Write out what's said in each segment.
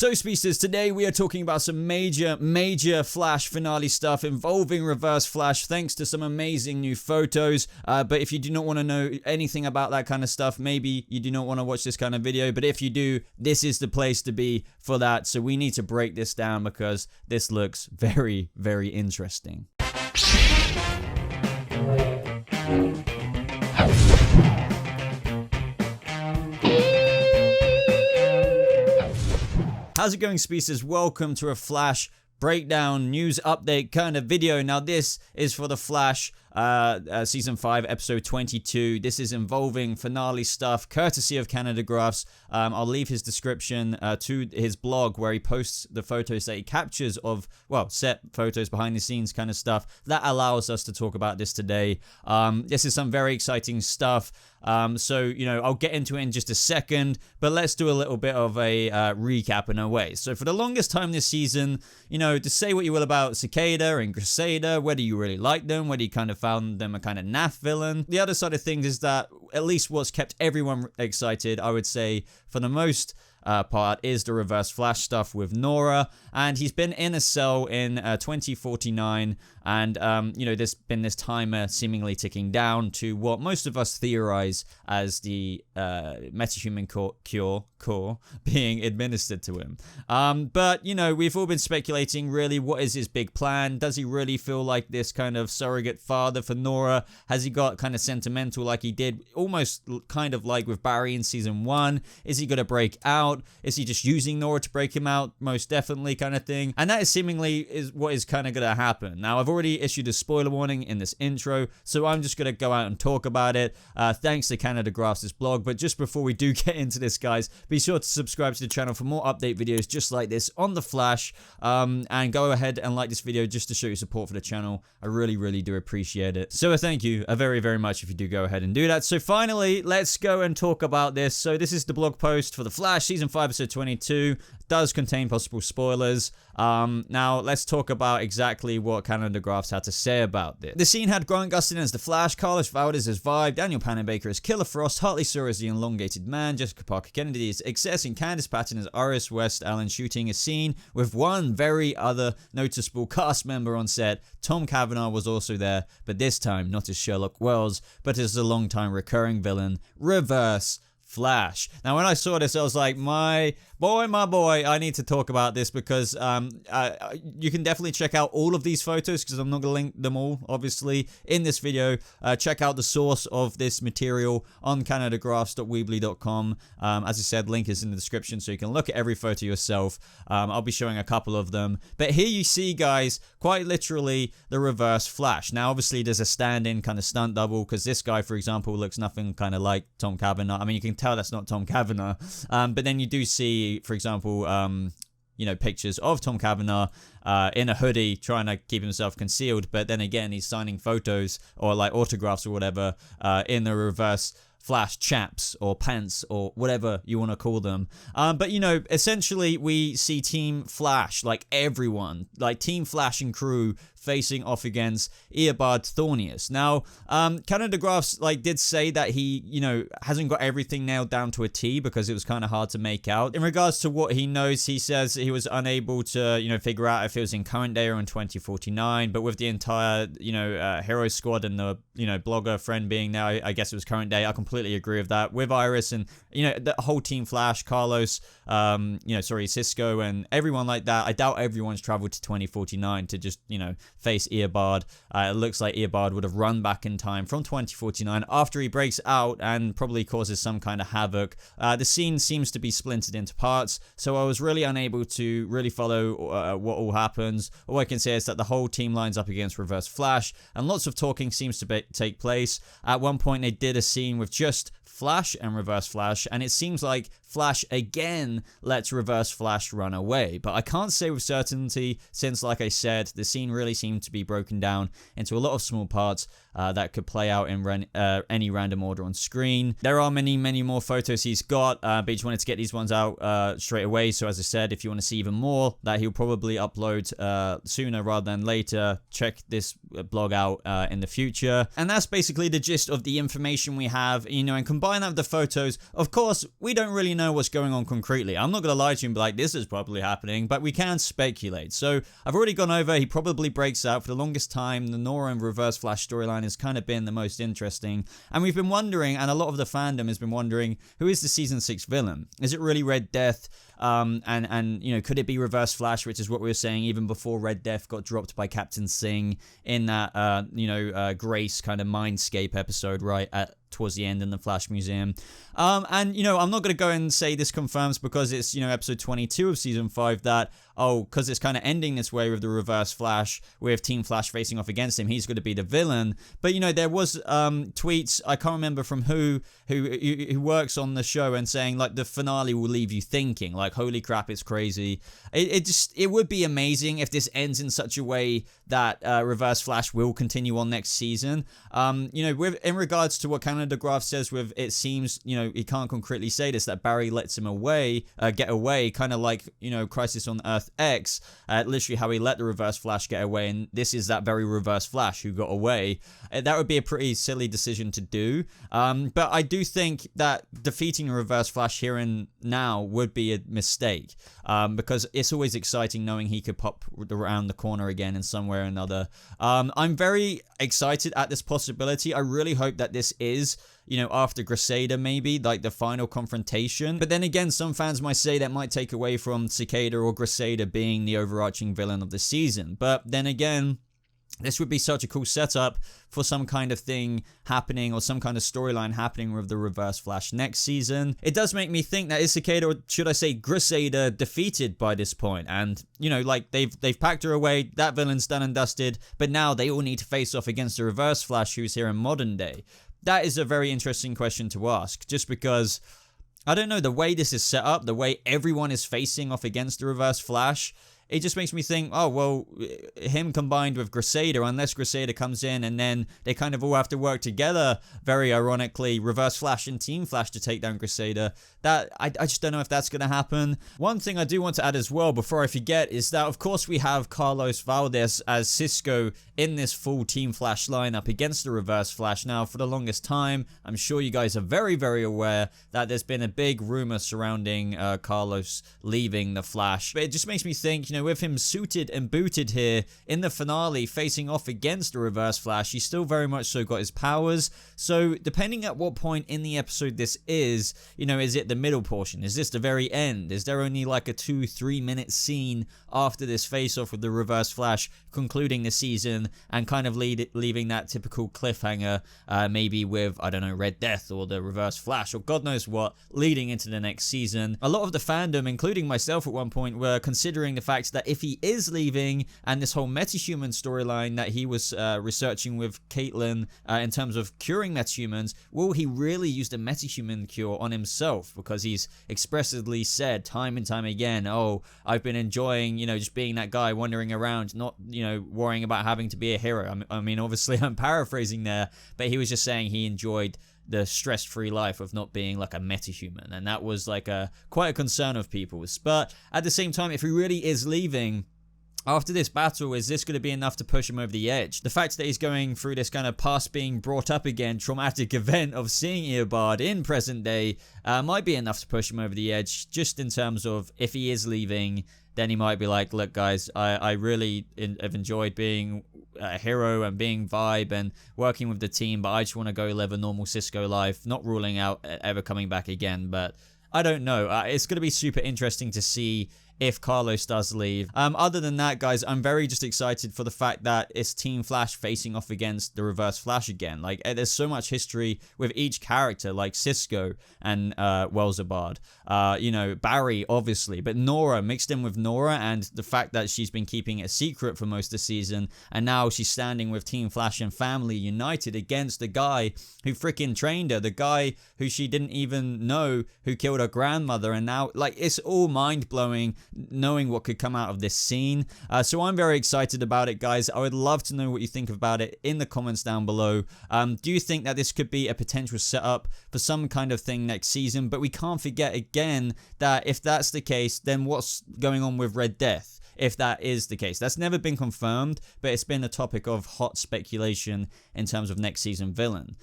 So speedsters, today we are talking about some major Flash finale stuff involving Reverse Flash, thanks to some amazing new photos. But if you do not want to know anything about that kind of stuff, maybe you do not want to watch this kind of video, but if you do, this is the place to be for that. So we need to break this down because this looks very interesting. How's it going, speedsters? Welcome to a Flash breakdown news update kind of video. Now this is for the Flash season 5 episode 22. This is involving finale stuff courtesy of Canada Graphs. I'll leave his description to his blog where he posts the photos that he captures of, well, set photos, behind the scenes kind of stuff that allows us to talk about this today. This is some very exciting stuff. So, you know, I'll get into it in just a second, but let's do a little bit of a recap in a way. So for the longest time this season, you know, to say what you will about Cicada and Crusader, whether you really like them, whether you kind of found them a kind of naff villain. The other side of things is that at least what's kept everyone excited, I would say, for the most part, is the Reverse Flash stuff with Nora, and he's been in a cell in 2049, and you know, there's been this timer seemingly ticking down to what most of us theorize as the metahuman core being administered to him. But you know, we've all been speculating, really, what is his big plan? Does he really feel like this kind of surrogate father for Nora? Has he got kind of sentimental like he did almost kind of like with Barry in season 1? Is he gonna break out? Is he just using Nora to break him out? Most definitely, kind of thing. And that is seemingly is what is kind of going to happen. Now, I've already issued a spoiler warning in this intro, so I'm just going to go out and talk about it. Thanks to Canada Graphs' blog. But just before we do get into this, guys, be sure to subscribe to the channel for more update videos just like this on the Flash. And go ahead and like this video just to show your support for the channel. I really do appreciate it. So thank you very much if you do go ahead and do that. So finally, let's go and talk about this. So this is the blog post for the Flash season 5 episode 22. Does contain possible spoilers. Now let's talk about exactly what Canada Graphs had to say about this. The scene had Grant Gustin as the Flash, Carlos Valdez as Vibe, Daniel Panabaker as Killer Frost, Hartley Sur as the Elongated Man, Jessica Parker Kennedy as Excess, and Candice Patton as Iris West Allen, shooting a scene with one very other noticeable cast member on set. Tom Cavanaugh was also there, but this time not as Sherlock Wells, but as a long-time recurring villain, Reverse Flash. Now when I saw this, I was like, my boy, I need to talk about this because you can definitely check out all of these photos because I'm not going to link them all, obviously, in this video. Check out the source of this material on canadagraphs.weebly.com. As I said, link is in the description so you can look at every photo yourself. I'll be showing a couple of them. But here you see, guys, quite literally the Reverse Flash. Now, obviously, there's a stand-in kind of stunt double because this guy, for example, looks nothing kind of like Tom Cavanaugh. I mean, you can tell that's not Tom Cavanaugh. But then you do see, for example, you know, pictures of Tom Cavanaugh in a hoodie trying to keep himself concealed, but then again he's signing photos or like autographs or whatever in the Reverse Flash chaps or pants or whatever you want to call them. But you know, essentially we see Team Flash, like everyone, like Team Flash and crew facing off against Eobard Thornius. Now, Canada Graphs like did say that he, you know, hasn't got everything nailed down to a T because it was kind of hard to make out. In regards to what he knows, he says he was unable to, you know, figure out if it was in current day or in 2049, but with the entire, you know, hero squad and the, you know, blogger friend being there, I guess it was current day. I completely agree with that. With Iris and, you know, the whole Team Flash, Carlos, you know, sorry, Cisco and everyone like that, I doubt everyone's traveled to 2049 to just, you know, face Eobard. It looks like Eobard would have run back in time from 2049 after he breaks out and probably causes some kind of havoc. The scene seems to be splintered into parts, so I was really unable to really follow what all happens. All I can say is that the whole team lines up against Reverse Flash, and lots of talking seems to take place. At one point, they did a scene with just Flash and Reverse Flash, and it seems like Flash again lets Reverse Flash run away. But I can't say with certainty since, like I said, the scene really seemed to be broken down into a lot of small parts that could play out in any random order on screen. There are many more photos he's got, but he just wanted to get these ones out straight away. So as I said, if you want to see even more that he'll probably upload sooner rather than later, check this blog out in the future. And that's basically the gist of the information we have, you know, and combine that with the photos. Of course, we don't really know know what's going on concretely. I'm not going to lie to you and be like, this is probably happening, but we can speculate. So I've already gone over, he probably breaks out. For the longest time, the Nora and Reverse Flash storyline has kind of been the most interesting. And we've been wondering, and a lot of the fandom has been wondering, who is the season 6 villain? Is it really Red Death? And you know, could it be Reverse Flash, which is what we were saying even before Red Death got dropped by Captain Singh in that, Grace kind of Mindscape episode, right, towards the end in the Flash Museum. And, you know, I'm not going to go and say this confirms because it's, you know, episode 22 of season 5 that, because it's kind of ending this way with the Reverse Flash, with Team Flash facing off against him, he's going to be the villain. But, you know, there was tweets, I can't remember from who works on the show, and saying, like, the finale will leave you thinking, like, holy crap, it's crazy. It would be amazing if this ends in such a way that Reverse Flash will continue on next season. You know, in regards to what Canada Graph says, with it seems, you know, he can't concretely say this, that Barry lets him get away, kind of like, you know, Crisis on Earth X, literally how he let the Reverse Flash get away, and this is that very Reverse Flash who got away. That would be a pretty silly decision to do, but I do think that defeating the Reverse Flash here and now would be a mistake, because it's always exciting knowing he could pop around the corner again in some way or another. I'm very excited at this possibility. I really hope that this is, you know, after Crusader, maybe, like the final confrontation. But then again, some fans might say that might take away from Cicada or Crusader being the overarching villain of the season. But then again, this would be such a cool setup for some kind of thing happening, or some kind of storyline happening with the Reverse Flash next season. It does make me think that is Cicada, or should I say Crusader, defeated by this point? And, you know, like, they've packed her away, that villain's done and dusted, but now they all need to face off against the Reverse Flash who's here in modern day. That is a very interesting question to ask, just because, I don't know, the way this is set up, the way everyone is facing off against the Reverse Flash, it just makes me think, oh, well, him combined with Crusader, unless Crusader comes in and then they kind of all have to work together, very ironically, Reverse Flash and Team Flash to take down Crusader. That, I just don't know if that's going to happen. One thing I do want to add as well, before I forget, is that, of course, we have Carlos Valdez as Cisco in this full Team Flash lineup against the Reverse Flash. Now, for the longest time, I'm sure you guys are very, very aware that there's been a big rumor surrounding Carlos leaving the Flash. But it just makes me think, you know, with him suited and booted here in the finale, facing off against the Reverse Flash, he's still very much so got his powers. So, depending at what point in the episode this is, you know, is it the middle portion? Is this the very end? Is there only like a 2-3 minute scene after this face-off with the Reverse Flash concluding the season and kind of leaving that typical cliffhanger, maybe with, I don't know, Red Death or the Reverse Flash or God knows what, leading into the next season? A lot of the fandom, including myself at one point, were considering the fact that if he is leaving, and this whole metahuman storyline that he was researching with Caitlin in terms of curing metahumans, will he really use the metahuman cure on himself? Because he's expressively said time and time again, oh, I've been enjoying, you know, just being that guy wandering around, not, you know, worrying about having to be a hero. I mean, obviously I'm paraphrasing there, but he was just saying he enjoyed the stress-free life of not being like a metahuman, and that was like quite a concern of people's. But at the same time, if he really is leaving after this battle, is this going to be enough to push him over the edge? The fact that he's going through this kind of past being brought up again traumatic event of seeing Eobard in present day might be enough to push him over the edge, just in terms of if he is leaving, then he might be like, look guys, I really have enjoyed being a hero and being Vibe and working with the team, but I just want to go live a normal Cisco life, not ruling out ever coming back again. But I don't know. It's going to be super interesting to see if Carlos does leave. Other than that, guys, I'm very just excited for the fact that it's Team Flash facing off against the Reverse Flash again. Like, there's so much history with each character, like Cisco and Welzabard. You know, Barry, obviously, but Nora, mixed in with Nora, and the fact that she's been keeping it a secret for most of the season, and now she's standing with Team Flash and family united against the guy who freaking trained her, the guy who she didn't even know who killed her grandmother, and now, like, it's all mind-blowing knowing what could come out of this scene. So I'm very excited about it, guys. I would love to know what you think about it in the comments down below. Do you think that this could be a potential setup for some kind of thing next season? But we can't forget again that if that's the case, then what's going on with Red Death? if that is the case. That's never been confirmed, but it's been a topic of hot speculation in terms of next season villain.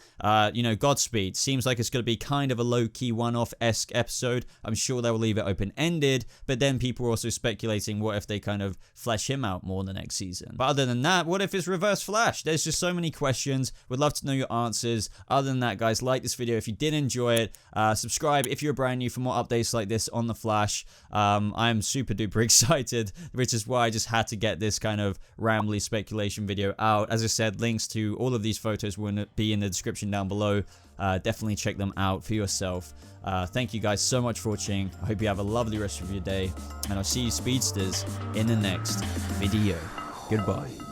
You know, Godspeed seems like it's going to be kind of a low-key one-off-esque episode. I'm sure they will leave it open-ended, but then people are also speculating what if they kind of flesh him out more in the next season. But other than that, what if it's Reverse Flash? There's just so many questions. Would love to know your answers. Other than that, guys, like this video if you did enjoy it. Subscribe if you're brand new for more updates like this on The Flash. I'm super duper excited, which is why I just had to get this kind of rambly speculation video out. As I said, links to all of these photos will be in the description down below. Definitely check them out for yourself. Thank you guys so much for watching. I hope you have a lovely rest of your day, and I'll see you speedsters in the next video. Goodbye.